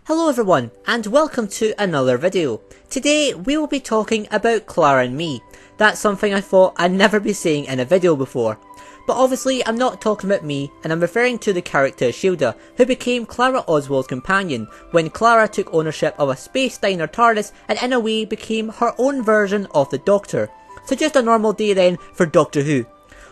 Hello everyone, and welcome to another video. Today we will be talking about Clara and Me. That's something I thought I'd never be saying in a video before. But obviously I'm not talking about Me, and I'm referring to the character Shilda, who became Clara Oswald's companion when Clara took ownership of a space diner TARDIS and in a way became her own version of the Doctor. So just a normal day then for Doctor Who.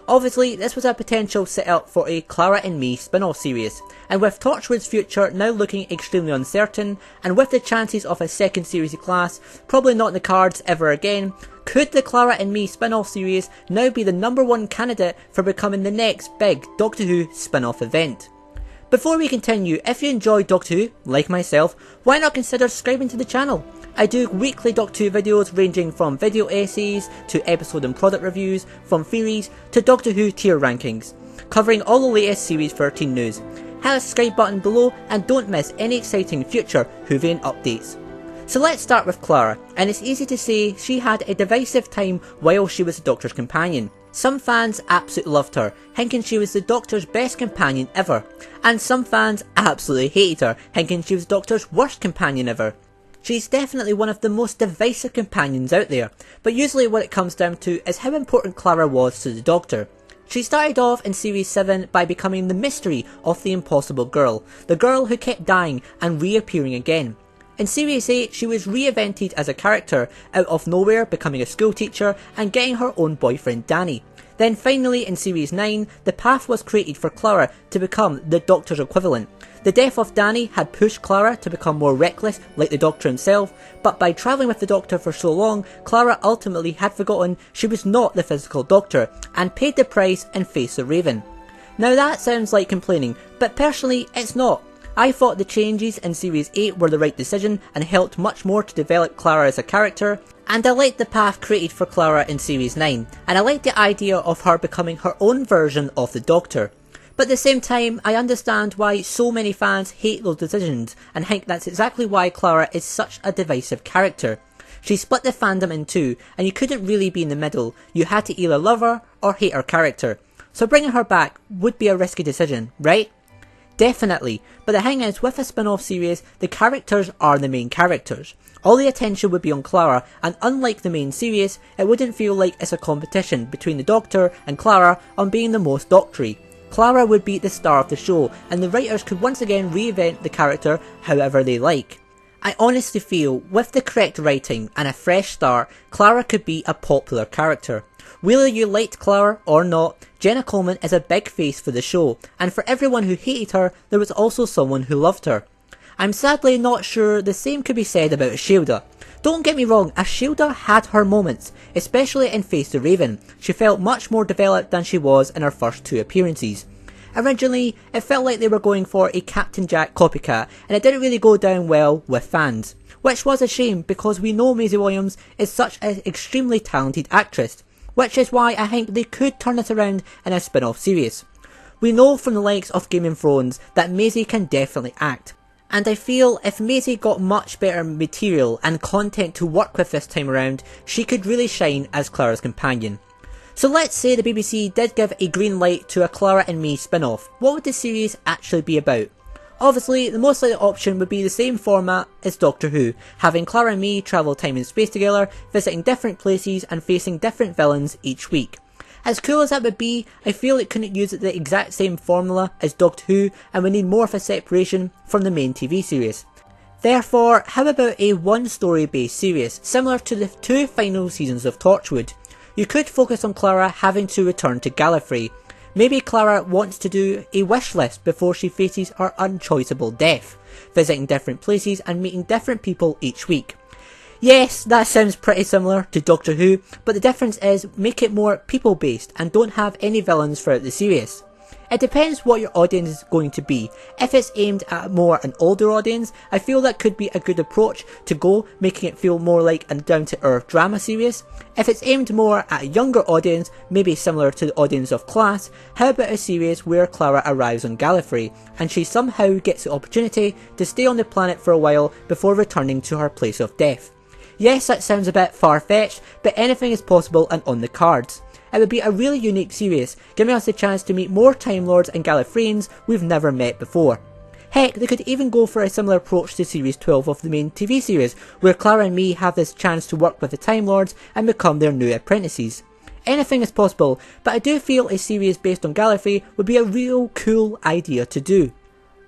Obviously, this was a potential setup for a Clara and Me spin-off series, and with Torchwood's future now looking extremely uncertain, and with the chances of a second series of Class probably not in the cards ever again, could the Clara and Me spin-off series now be the #1 candidate for becoming the next big Doctor Who spin-off event? Before we continue, if you enjoy Doctor Who, like myself, why not consider subscribing to the channel? I do weekly Doctor Who videos ranging from video essays to episode and product reviews, from theories to Doctor Who tier rankings, covering all the latest Series 13 news. Hit the subscribe button below and don't miss any exciting future Whovian updates. So let's start with Clara, and it's easy to say she had a divisive time while she was the Doctor's companion. Some fans absolutely loved her, thinking she was the Doctor's best companion ever, and some fans absolutely hated her, thinking she was the Doctor's worst companion ever. She's definitely one of the most divisive companions out there, but usually what it comes down to is how important Clara was to the Doctor. She started off in Series 7 by becoming the mystery of the Impossible Girl, the girl who kept dying and reappearing again. In Series 8 she was reinvented as a character, out of nowhere becoming a school teacher and getting her own boyfriend Danny. Then finally in Series 9 the path was created for Clara to become the Doctor's equivalent. The death of Danny had pushed Clara to become more reckless like the Doctor himself, but by travelling with the Doctor for so long, Clara ultimately had forgotten she was not the physical Doctor and paid the price in Face the Raven. Now that sounds like complaining, but personally it's not. I thought the changes in Series 8 were the right decision and helped much more to develop Clara as a character, and I liked the path created for Clara in Series 9, and I liked the idea of her becoming her own version of the Doctor. But at the same time, I understand why so many fans hate those decisions, and think that's exactly why Clara is such a divisive character. She split the fandom in two, and you couldn't really be in the middle. You had to either love her or hate her character. So bringing her back would be a risky decision, right? Definitely, but the thing is, with a spin-off series, the characters are the main characters. All the attention would be on Clara, and unlike the main series, it wouldn't feel like it's a competition between the Doctor and Clara on being the most doctory. Clara would be the star of the show, and the writers could once again reinvent the character however they like. I honestly feel, with the correct writing and a fresh start, Clara could be a popular character. Whether you liked Clara or not, Jenna Coleman is a big face for the show, and for everyone who hated her, there was also someone who loved her. I'm sadly not sure the same could be said about Shilda. Don't get me wrong, Shilda had her moments, especially in Face the Raven. She felt much more developed than she was in her first two appearances. Originally, it felt like they were going for a Captain Jack copycat, and it didn't really go down well with fans. Which was a shame, because we know Maisie Williams is such an extremely talented actress, which is why I think they could turn it around in a spin-off series. We know from the likes of Game of Thrones that Maisie can definitely act, and I feel if Maisie got much better material and content to work with this time around, she could really shine as Clara's companion. So let's say the BBC did give a green light to a Clara and Me spin-off. What would the series actually be about? Obviously, the most likely option would be the same format as Doctor Who, having Clara and Me travel time and space together, visiting different places and facing different villains each week. As cool as that would be, I feel it couldn't use the exact same formula as Doctor Who, and we need more of a separation from the main TV series. Therefore, how about a one story based series, similar to the two final seasons of Torchwood? You could focus on Clara having to return to Gallifrey. Maybe Clara wants to do a wish list before she faces her unchoiceable death, visiting different places and meeting different people each week. Yes, that sounds pretty similar to Doctor Who, but the difference is make it more people based and don't have any villains throughout the series. It depends what your audience is going to be. If it's aimed at more an older audience, I feel that could be a good approach to go, making it feel more like a down-to-earth drama series. If it's aimed more at a younger audience, maybe similar to the audience of Class, how about a series where Clara arrives on Gallifrey, and she somehow gets the opportunity to stay on the planet for a while before returning to her place of death. Yes, that sounds a bit far-fetched, but anything is possible and on the cards. It would be a really unique series, giving us the chance to meet more Time Lords and Gallifreyans we've never met before. Heck, they could even go for a similar approach to Series 12 of the main TV series, where Clara and Me have this chance to work with the Time Lords and become their new apprentices. Anything is possible, but I do feel a series based on Gallifrey would be a real cool idea to do.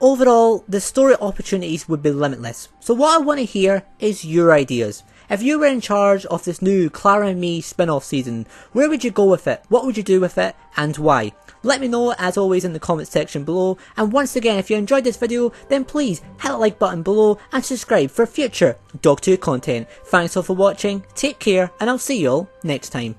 Overall, the story opportunities would be limitless, so what I want to hear is your ideas. If you were in charge of this new Clara Me Spin Off season, where would you go with it, what would you do with it, and why? Let me know as always in the comments section below, and once again if you enjoyed this video then please hit the like button below and subscribe for future Dog 2 content. Thanks all for watching, take care, and I'll see you all next time.